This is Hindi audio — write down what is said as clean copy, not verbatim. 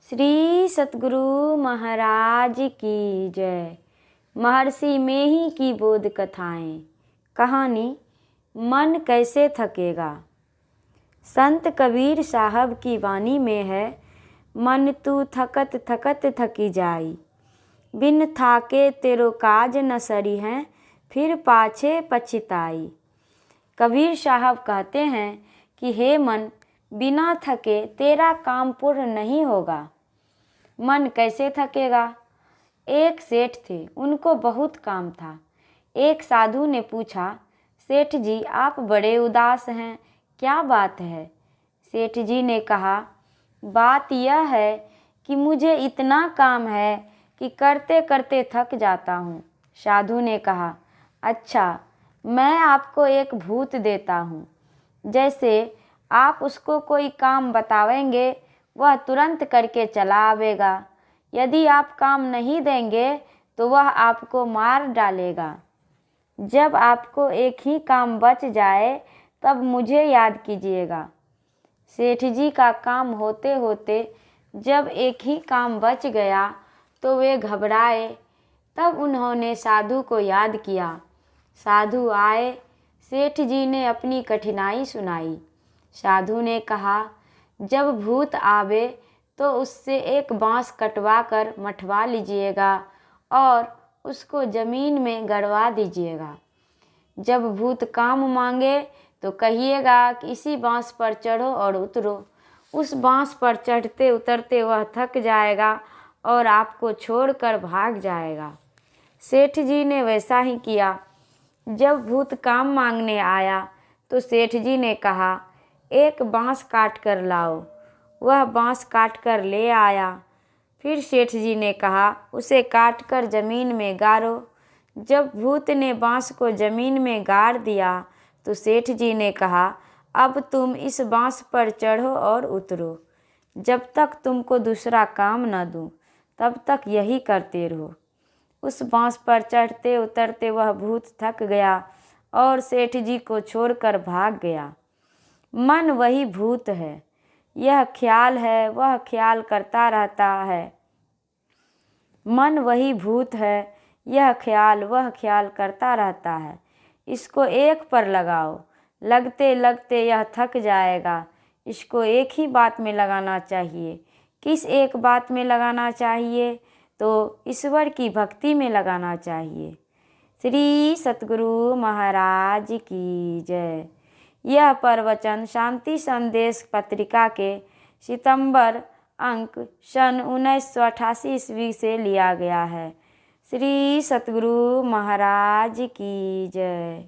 श्री सतगुरु महाराज की जय। महर्षि मेही की बोध कथाएं। कहानी मन कैसे थकेगा। संत कबीर साहब की वाणी में है, मन तू थकत थकत थकी जाई, बिन थाके तेरो काज न सरी हैं, फिर पाछे पछताई। कबीर साहब कहते हैं कि हे मन, बिना थके तेरा काम पूर्ण नहीं होगा। मन कैसे थकेगा। एक सेठ थे, उनको बहुत काम था। एक साधु ने पूछा, सेठ जी आप बड़े उदास हैं, क्या बात है। सेठ जी ने कहा, बात यह है कि मुझे इतना काम है कि करते करते थक जाता हूँ। साधु ने कहा, अच्छा मैं आपको एक भूत देता हूँ, जैसे आप उसको कोई काम बतावेंगे वह तुरंत करके चला आवेगा। यदि आप काम नहीं देंगे तो वह आपको मार डालेगा। जब आपको एक ही काम बच जाए तब मुझे याद कीजिएगा। सेठ जी का काम होते होते जब एक ही काम बच गया तो वे घबराए। तब उन्होंने साधु को याद किया। साधु आए, सेठ जी ने अपनी कठिनाई सुनाई। साधु ने कहा, जब भूत आवे तो उससे एक बांस कटवा कर मठवा लीजिएगा और उसको जमीन में गड़वा दीजिएगा। जब भूत काम मांगे तो कहिएगा कि इसी बांस पर चढ़ो और उतरो। उस बांस पर चढ़ते उतरते वह थक जाएगा और आपको छोड़कर भाग जाएगा। सेठ जी ने वैसा ही किया। जब भूत काम मांगने आया तो सेठ जी ने कहा, एक बांस काट कर लाओ। वह बांस काट कर ले आया। फिर सेठ जी ने कहा, उसे काट कर जमीन में गाड़ो। जब भूत ने बांस को जमीन में गाड़ दिया तो सेठ जी ने कहा, अब तुम इस बांस पर चढ़ो और उतरो। जब तक तुमको दूसरा काम न दूं तब तक यही करते रहो। उस बांस पर चढ़ते उतरते वह भूत थक गया और सेठ जी को छोड़कर भाग गया। मन वही भूत है, यह ख्याल है, वह ख्याल करता रहता है। मन वही भूत है, यह ख्याल वह ख्याल करता रहता है। इसको एक पर लगाओ, लगते लगते यह थक जाएगा। इसको एक ही बात में लगाना चाहिए। किस एक बात में लगाना चाहिए? तो ईश्वर की भक्ति में लगाना चाहिए। श्री सतगुरु महाराज की जय। यह प्रवचन शांति संदेश पत्रिका के सितंबर अंक सन 1988 ईस्वी से लिया गया है। श्री सतगुरु महाराज की जय।